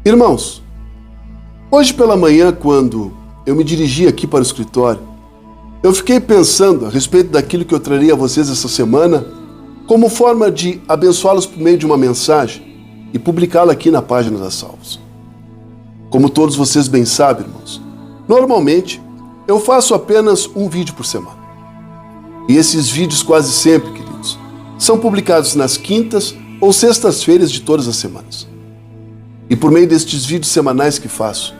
Irmãos, hoje pela manhã, quando eu me dirigi aqui para o escritório, eu fiquei pensando a respeito daquilo que eu traria a vocês essa semana como forma de abençoá-los por meio de uma mensagem e publicá-la aqui na página da Salvos. Como todos vocês bem sabem, irmãos, normalmente eu faço apenas um vídeo por semana. E esses vídeos quase sempre, queridos, são publicados nas quintas ou sextas-feiras de todas as semanas. E por meio destes vídeos semanais que faço,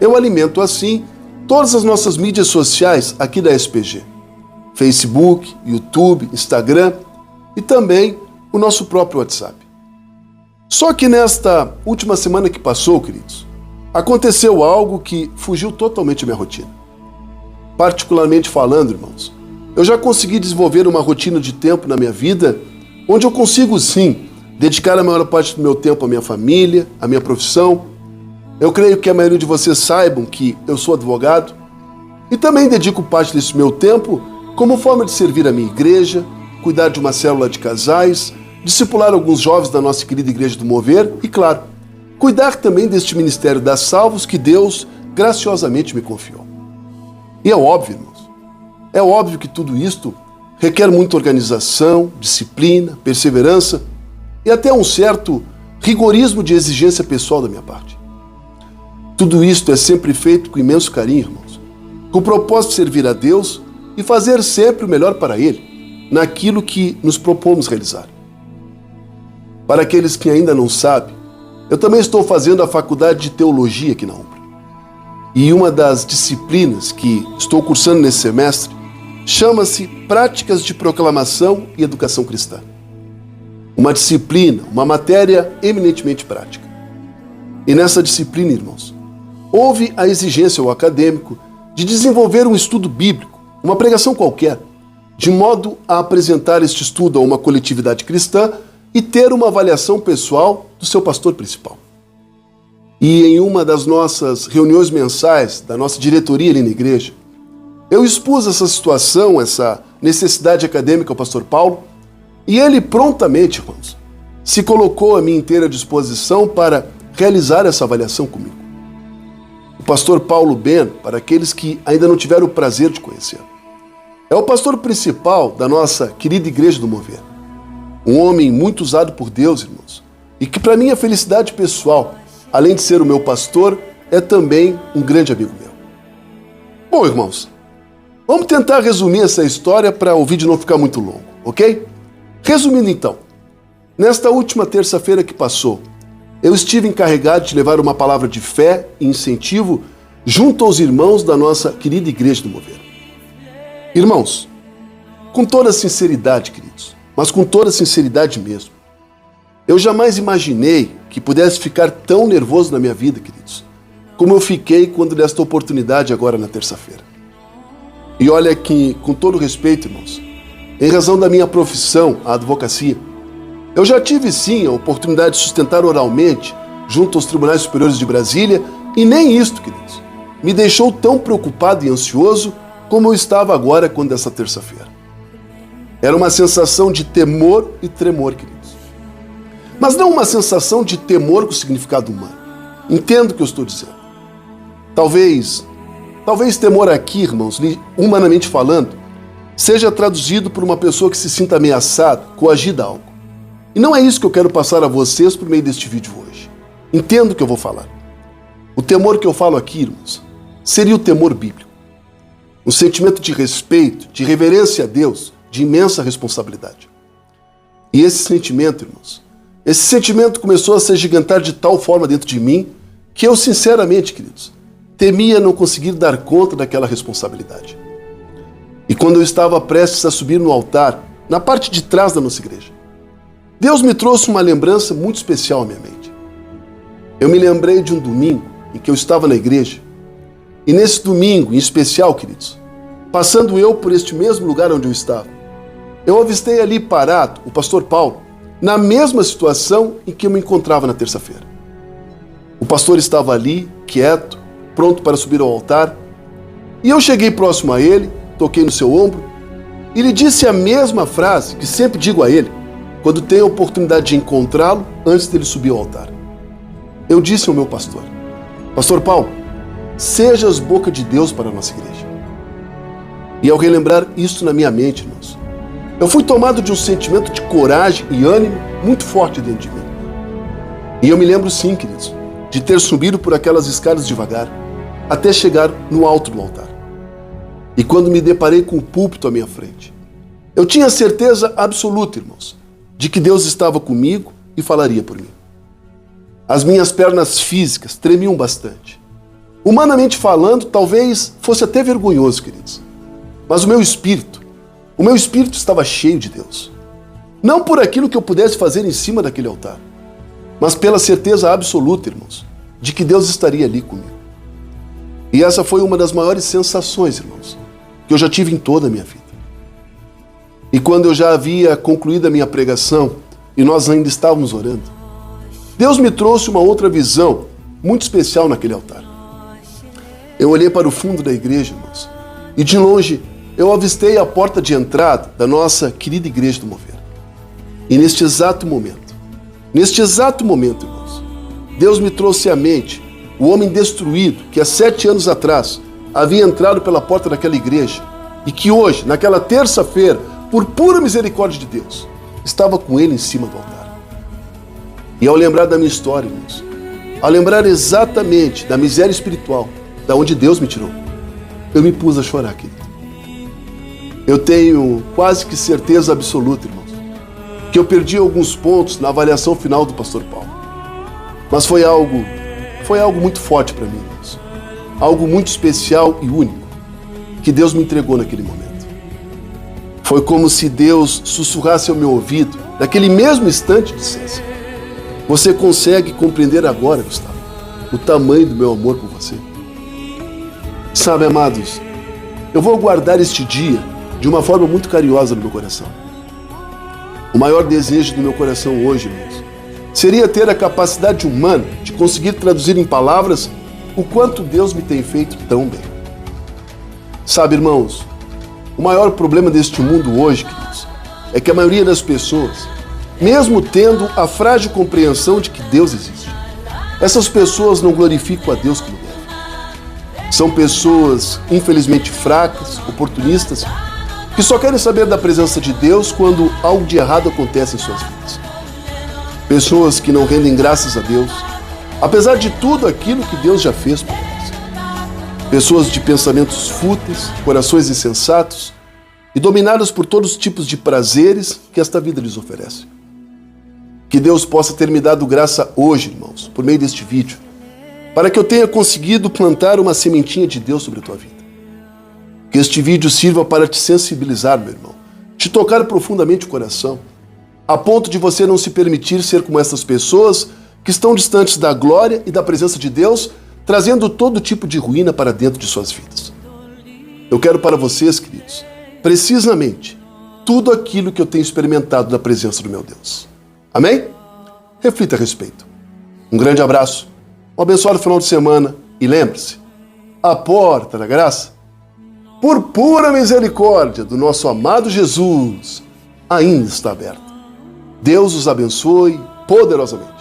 eu alimento assim todas as nossas mídias sociais aqui da SPG. Facebook, YouTube, Instagram e também o nosso próprio WhatsApp. Só que nesta última semana que passou, queridos, aconteceu algo que fugiu totalmente à minha rotina. Particularmente falando, irmãos, eu já consegui desenvolver uma rotina de tempo na minha vida onde eu consigo sim dedicar a maior parte do meu tempo à minha família, à minha profissão. Eu creio que a maioria de vocês saibam que eu sou advogado e também dedico parte desse meu tempo como forma de servir a minha igreja, cuidar de uma célula de casais, discipular alguns jovens da nossa querida Igreja do Mover e, claro, cuidar também deste ministério das Salvos que Deus graciosamente me confiou. E é óbvio, irmãos, é óbvio que tudo isto requer muita organização, disciplina, perseverança e até um certo rigorismo de exigência pessoal da minha parte. Tudo isto é sempre feito com imenso carinho, irmãos, com o propósito de servir a Deus e fazer sempre o melhor para Ele, naquilo que nos propomos realizar. Para aqueles que ainda não sabem, eu também estou fazendo a faculdade de teologia aqui na UMPRA. E uma das disciplinas que estou cursando nesse semestre chama-se Práticas de Proclamação e Educação Cristã. Uma disciplina, uma matéria eminentemente prática. E nessa disciplina, irmãos, houve a exigência ao acadêmico de desenvolver um estudo bíblico, uma pregação qualquer, de modo a apresentar este estudo a uma coletividade cristã e ter uma avaliação pessoal do seu pastor principal. E em uma das nossas reuniões mensais, da nossa diretoria ali na igreja, eu expus essa situação, essa necessidade acadêmica ao pastor Paulo, e ele prontamente, irmãos, se colocou à minha inteira disposição para realizar essa avaliação comigo. O pastor Paulo Ben, para aqueles que ainda não tiveram o prazer de conhecer, é o pastor principal da nossa querida Igreja do Mover. Um homem muito usado por Deus, irmãos, e que para minha felicidade pessoal, além de ser o meu pastor, é também um grande amigo meu. Bom, irmãos, vamos tentar resumir essa história para o vídeo não ficar muito longo, ok? Resumindo então, nesta última terça-feira que passou, eu estive encarregado de levar uma palavra de fé e incentivo junto aos irmãos da nossa querida Igreja do Mover. Irmãos, com toda sinceridade, queridos, mas com toda sinceridade mesmo, eu jamais imaginei que pudesse ficar tão nervoso na minha vida, queridos, como eu fiquei quando desta oportunidade agora na terça-feira. E olha que, com todo respeito, irmãos, em razão da minha profissão, a advocacia, eu já tive sim a oportunidade de sustentar oralmente junto aos tribunais superiores de Brasília e nem isto, queridos, me deixou tão preocupado e ansioso como eu estava agora quando dessa terça-feira. Era uma sensação de temor e tremor, queridos. Mas não uma sensação de temor com significado humano. Entendo o que eu estou dizendo. Talvez temor aqui, irmãos, humanamente falando, seja traduzido por uma pessoa que se sinta ameaçada, coagida a algo. E não é isso que eu quero passar a vocês por meio deste vídeo hoje. Entendo o que eu vou falar. O temor que eu falo aqui, irmãos, seria o temor bíblico. Um sentimento de respeito, de reverência a Deus, de imensa responsabilidade. E esse sentimento, irmãos, esse sentimento começou a se agigantar de tal forma dentro de mim que eu, sinceramente, queridos, temia não conseguir dar conta daquela responsabilidade. E quando eu estava prestes a subir no altar, na parte de trás da nossa igreja, Deus me trouxe uma lembrança muito especial à minha mente. Eu me lembrei de um domingo em que eu estava na igreja, e nesse domingo, em especial, queridos, passando eu por este mesmo lugar onde eu estava, eu avistei ali parado o pastor Paulo, na mesma situação em que eu me encontrava na terça-feira. O pastor estava ali, quieto, pronto para subir ao altar, e eu cheguei próximo a ele, toquei no seu ombro, e lhe disse a mesma frase que sempre digo a ele, quando tenho a oportunidade de encontrá-lo antes dele subir ao altar. eu disse ao meu pastor: Pastor Paulo, sejas boca de Deus para a nossa igreja. E ao relembrar isso na minha mente, irmãos, eu fui tomado de um sentimento de coragem e ânimo muito forte dentro de mim. E eu me lembro sim, queridos, de ter subido por aquelas escadas devagar, até chegar no alto do altar. E quando me deparei com o púlpito à minha frente, eu tinha certeza absoluta, irmãos, de que Deus estava comigo e falaria por mim. As minhas pernas físicas tremiam bastante. Humanamente falando, talvez fosse até vergonhoso, queridos. Mas o meu espírito estava cheio de Deus. Não por aquilo que eu pudesse fazer em cima daquele altar, mas pela certeza absoluta, irmãos, de que Deus estaria ali comigo. E essa foi uma das maiores sensações, irmãos, que eu já tive em toda a minha vida. E quando eu já havia concluído a minha pregação e nós ainda estávamos orando, Deus me trouxe uma outra visão muito especial naquele altar. Eu olhei para o fundo da igreja, irmãos, e de longe eu avistei a porta de entrada da nossa querida Igreja do Mover. E neste exato momento, irmãos, Deus me trouxe à mente o homem destruído que há 7 anos atrás havia entrado pela porta daquela igreja e que hoje, naquela terça-feira, por pura misericórdia de Deus, estava com ele em cima do altar. E ao lembrar da minha história, irmãos, ao lembrar exatamente da miséria espiritual, da onde Deus me tirou, eu me pus a chorar, querido. Eu tenho quase que certeza absoluta, irmãos, que eu perdi alguns pontos na avaliação final do pastor Paulo. Mas foi algo muito forte para mim, irmãos. Algo muito especial e único que Deus me entregou naquele momento. Foi como se Deus sussurrasse ao meu ouvido, naquele mesmo instante, dissesse: você consegue compreender agora, Gustavo, o tamanho do meu amor por você? Sabe, amados, eu vou guardar este dia de uma forma muito carinhosa no meu coração. O maior desejo do meu coração hoje, irmãos, seria ter a capacidade humana de conseguir traduzir em palavras o quanto Deus me tem feito tão bem. Sabe, irmãos, o maior problema deste mundo hoje, queridos, é que a maioria das pessoas, mesmo tendo a frágil compreensão de que Deus existe, essas pessoas não glorificam a Deus como devem. São pessoas, infelizmente, fracas, oportunistas, que só querem saber da presença de Deus quando algo de errado acontece em suas vidas. Pessoas que não rendem graças a Deus, apesar de tudo aquilo que Deus já fez por elas. Pessoas de pensamentos fúteis, corações insensatos e dominadas por todos os tipos de prazeres que esta vida lhes oferece. Que Deus possa ter me dado graça hoje, irmãos, por meio deste vídeo, para que eu tenha conseguido plantar uma sementinha de Deus sobre a tua vida. Que este vídeo sirva para te sensibilizar, meu irmão, te tocar profundamente o coração, a ponto de você não se permitir ser como essas pessoas que estão distantes da glória e da presença de Deus, trazendo todo tipo de ruína para dentro de suas vidas. Eu quero para vocês, queridos, precisamente tudo aquilo que eu tenho experimentado da presença do meu Deus. Amém? Reflita a respeito. Um grande abraço, um abençoado final de semana e lembre-se, a porta da graça, por pura misericórdia do nosso amado Jesus, ainda está aberta. Deus os abençoe poderosamente.